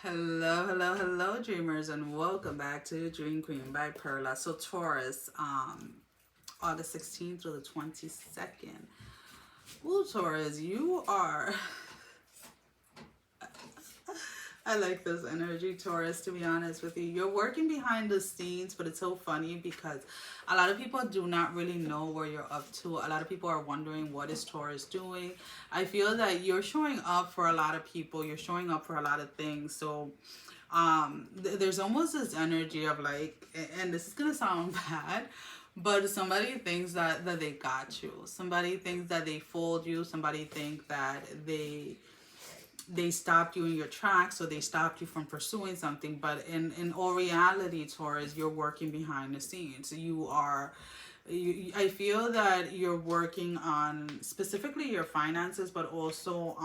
Hello, hello, hello, dreamers, and welcome back to Dream Queen by Perla. So Taurus, August 16th through the 22nd. Well, Taurus, you are I like this energy, Taurus, to be honest with you. You're working behind the scenes, but it's so funny because a lot of people do not really know where you're up to. A lot of people are wondering what is Taurus doing. I feel that you're showing up for a lot of people. You're showing up for a lot of things. So there's almost this energy of like, and this is going to sound bad, but somebody thinks that they got you. Somebody thinks that they fooled you. Somebody thinks that they stopped you in your tracks, or they stopped you from pursuing something. But in all reality, Taurus, you're working behind the scenes. I feel that you're working on specifically your finances, but also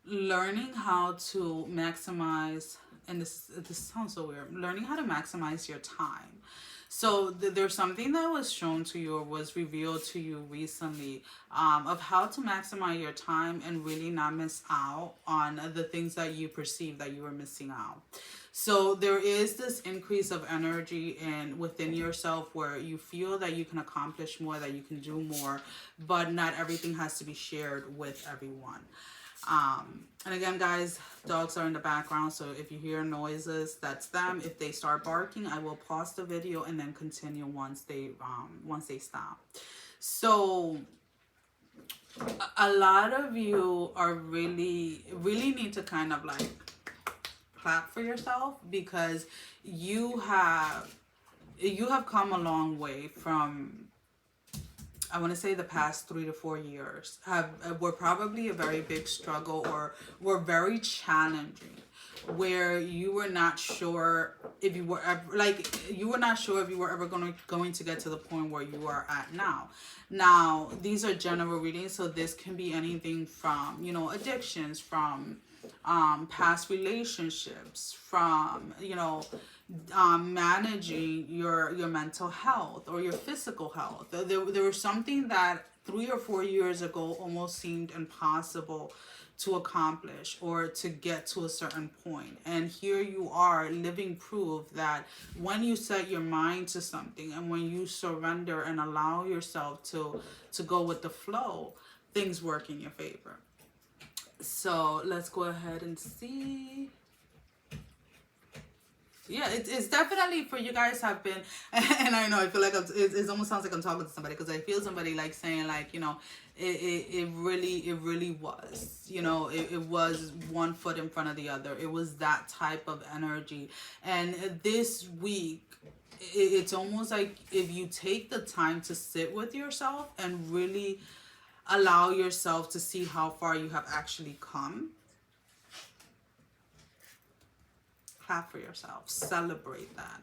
learning how to maximize, and this sounds so weird, learning how to maximize your time. So there's something that was shown to you or was revealed to you recently, of how to maximize your time and really not miss out on the things that you perceive that you were missing out. So there is this increase of energy and within yourself where you feel that you can accomplish more, that you can do more, but not everything has to be shared with everyone. And again, guys, dogs are in the background, so if you hear noises, that's them. If they start barking, I will pause the video and then continue once they stop. So a lot of you are really need to kind of like clap for yourself, because you have come a long way from, I want to say, the past 3 to 4 years were probably a very big struggle, or were very challenging, where you were not sure if you were ever, going to get to the point where you are at now. Now, these are general readings, so this can be anything from, addictions, from past relationships, from, managing your mental health or your physical health. There was something that 3 or 4 years ago almost seemed impossible to accomplish or to get to a certain point. And here you are, living proof that when you set your mind to something and when you surrender and allow yourself to go with the flow, things work in your favor. So let's go ahead and see. Yeah, it's definitely for you guys have been, and I know I feel like it almost sounds like I'm talking to somebody, because I feel somebody like saying like, it really was, it was one foot in front of the other. It was that type of energy. And this week, it's almost like if you take the time to sit with yourself and really allow yourself to see how far you have actually come. Clap for yourself. Celebrate that.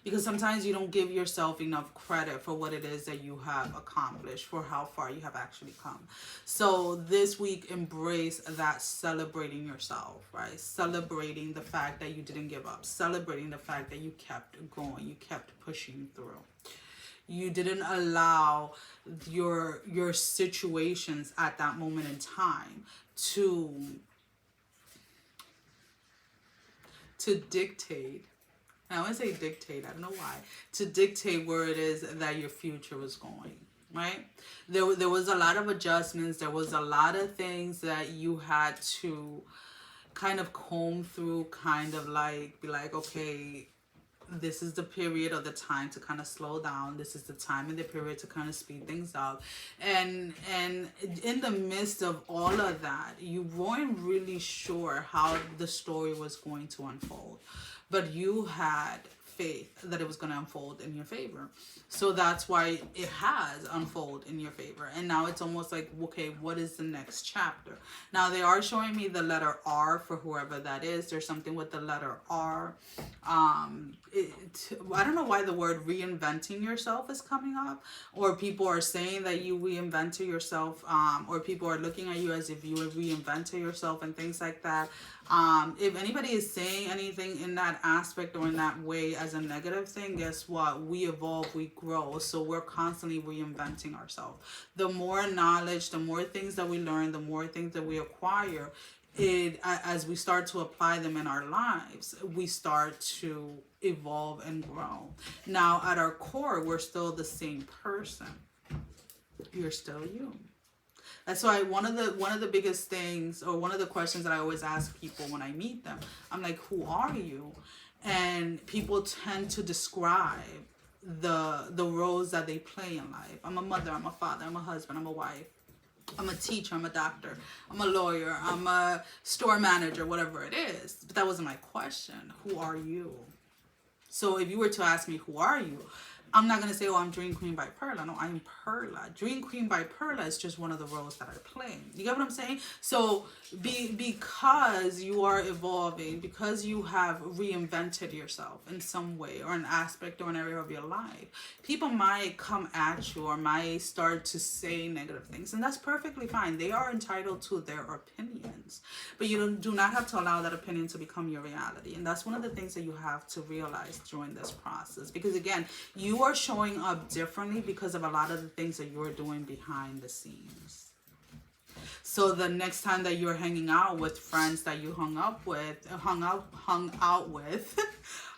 Because sometimes you don't give yourself enough credit for what it is that you have accomplished, for how far you have actually come. So this week, embrace that, celebrating yourself, right? Celebrating the fact that you didn't give up. Celebrating the fact that you kept going. You kept pushing through. You didn't allow your situations at that moment in time to dictate. And I want to say dictate, I don't know why, to dictate where it is that your future was going, right? There was a lot of adjustments. There was a lot of things that you had to kind of comb through, kind of like be like, okay, this is the period of the time to kind of slow down. This is the time in the period to kind of speed things up. And in the midst of all of that, you weren't really sure how the story was going to unfold, but you had faith that it was going to unfold in your favor. So that's why it has unfolded in your favor. And now it's almost like, okay, what is the next chapter? Now they are showing me the letter R for whoever that is. There's something with the letter R. I don't know why the word reinventing yourself is coming up, or people are saying that you reinvented yourself, or people are looking at you as if you reinvented yourself and things like that. If anybody is saying anything in that aspect or in that way as a negative thing, guess what? We evolve, we grow. So we're constantly reinventing ourselves. The more knowledge, the more things that we learn, the more things that we acquire, as we start to apply them in our lives, we start to evolve and grow. Now, at our core, we're still the same person. You're still you. That's why one of the biggest things, or one of the questions that I always ask people when I meet them, I'm like, who are you? And people tend to describe the roles that they play in life. I'm a mother, I'm a father, I'm a husband, I'm a wife, I'm a teacher, I'm a doctor, I'm a lawyer, I'm a store manager, whatever it is. But that wasn't my question. Who are you? So if you were to ask me, who are you? I'm not going to say, oh, I'm Dream Queen by Perla. No, I'm Perla. Dream Queen by Perla is just one of the roles that I play. You get what I'm saying? So because you are evolving, because you have reinvented yourself in some way or an aspect or an area of your life, people might come at you or might start to say negative things. And that's perfectly fine. They are entitled to their opinions. But you do not have to allow that opinion to become your reality. And that's one of the things that you have to realize during this process. Because again, you are showing up differently because of a lot of the things that you're doing behind the scenes. So the next time that you're hanging out with friends that you hung out with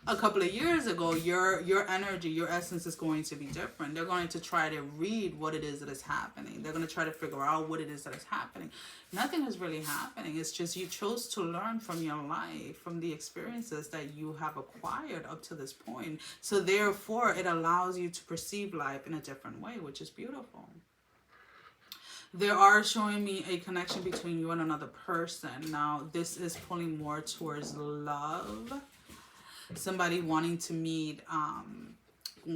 a couple of years ago, your energy, your essence is going to be different. They're going to try to read what it is that is happening. They're going to try to figure out what it is that is happening. Nothing is really happening. It's just you chose to learn from your life, from the experiences that you have acquired up to this point. So therefore, it allows you to perceive life in a different way, which is beautiful. They are showing me a connection between you and another person. Now, this is pulling more towards love. Somebody wanting to meet,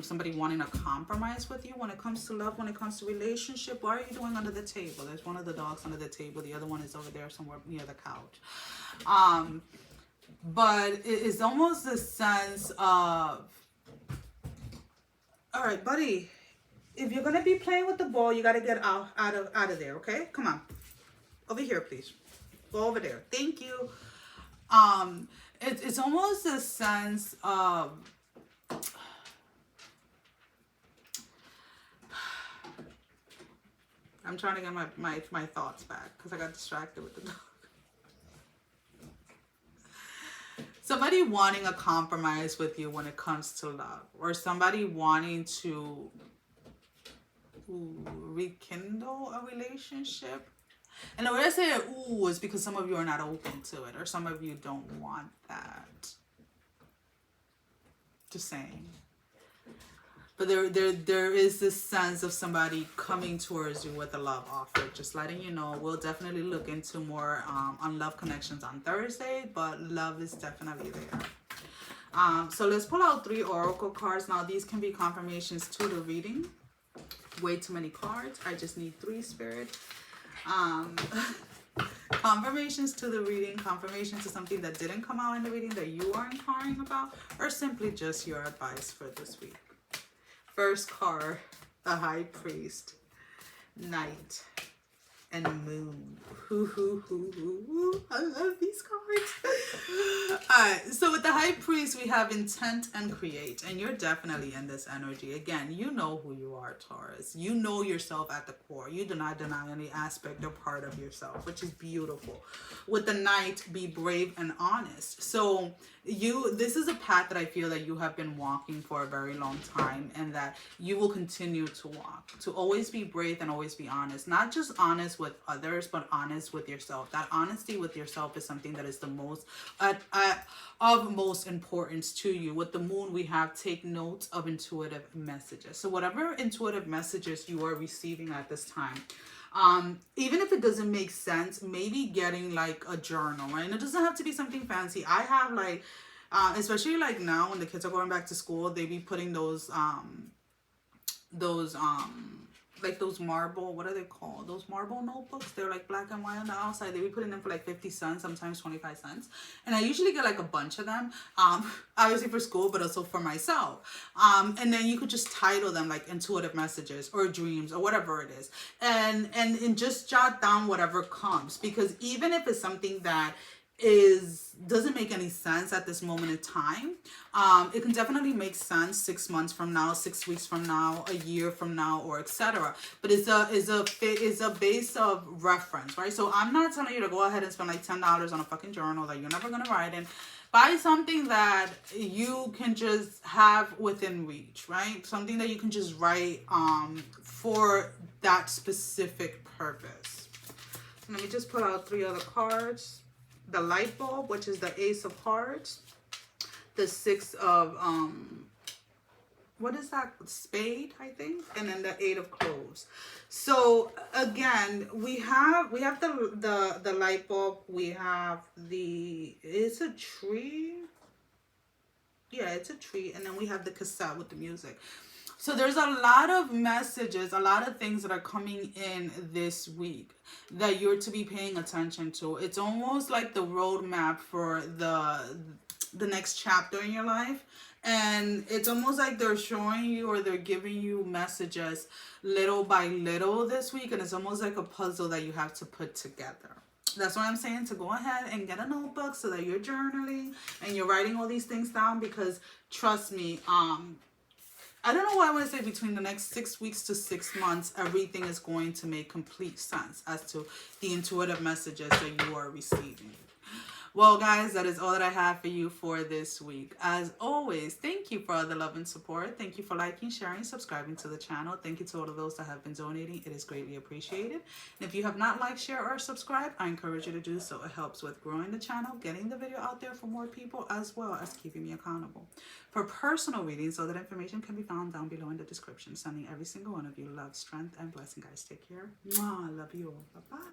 somebody wanting a compromise with you when it comes to love, when it comes to relationship. What are you doing under the table? There's one of the dogs under the table. The other one is over there somewhere near the couch. But it is almost a sense of, all right, buddy, if you're going to be playing with the ball, you got to get out of there, okay? Come on. Over here, please. Go over there. Thank you. It's almost a sense of, I'm trying to get my thoughts back because I got distracted with the dog. Somebody wanting a compromise with you when it comes to love, or somebody wanting to rekindle a relationship. And the way I say ooh is because some of you are not open to it, or some of you don't want that. Just saying. But there is this sense of somebody coming towards you with a love offer. Just letting you know, we'll definitely look into more on love connections on Thursday, but love is definitely there. So let's pull out 3 oracle cards. Now these can be confirmations to the reading. Way too many cards. I just need 3, Spirit. Confirmations to the reading, confirmation to something that didn't come out in the reading that you are inquiring about, or simply just your advice for this week. First card, the High Priest, Night, and Moon. I love these cards. Alright, so with the High Priest, we have intent and create, and you're definitely in this energy. Again, you know who you are, Taurus. You know yourself at the core. You do not deny any aspect or part of yourself, which is beautiful. With the Knight, be brave and honest. So this is a path that I feel that you have been walking for a very long time, and that you will continue to walk. To always be brave and always be honest. Not just honest with others, but honest with yourself. That honesty with yourself is something that is the most of most importance to you. With the Moon, we have take note of intuitive messages. So whatever intuitive messages you are receiving at this time, even if it doesn't make sense, maybe getting like a journal, right? And it doesn't have to be something fancy. I have like, especially like now when the kids are going back to school, they be putting those like those marble, what are they called? Those marble notebooks. They're like black and white on the outside. They be putting them for like 50 cents, sometimes 25 cents. And I usually get like a bunch of them, obviously for school, but also for myself. And then you could just title them like intuitive messages or dreams or whatever it is. And just jot down whatever comes. Because even if it's something that doesn't make any sense at this moment in time. It can definitely make sense 6 months from now, 6 weeks from now, a year from now, or etc. But it's a base of reference, right? So I'm not telling you to go ahead and spend like $10 on a fucking journal that you're never gonna write in. Buy something that you can just have within reach, right? Something that you can just write for that specific purpose. Let me just pull out 3 other cards. The light bulb, which is the Ace of Hearts, the 6 of what is that, spade, I think, and then the 8 of cloves. So again, we have the light bulb, we have it's a tree, yeah, it's a tree, and then we have the cassette with the music. So there's a lot of messages, a lot of things that are coming in this week that you're to be paying attention to. It's almost like the roadmap for the next chapter in your life. And it's almost like they're showing you, or they're giving you messages little by little this week. And it's almost like a puzzle that you have to put together. That's why I'm saying to go ahead and get a notebook so that you're journaling and you're writing all these things down, because trust me, I don't know why I want to say between the next 6 weeks to 6 months, everything is going to make complete sense as to the intuitive messages that you are receiving. Well, guys, that is all that I have for you for this week. As always, thank you for all the love and support. Thank you for liking, sharing, subscribing to the channel. Thank you to all of those that have been donating. It is greatly appreciated. And if you have not liked, share, or subscribed, I encourage you to do so. It helps with growing the channel, getting the video out there for more people, as well as keeping me accountable. For personal readings, all that information can be found down below in the description. Sending every single one of you love, strength, and blessing, guys. Take care. Mwah. Love you all. Bye-bye.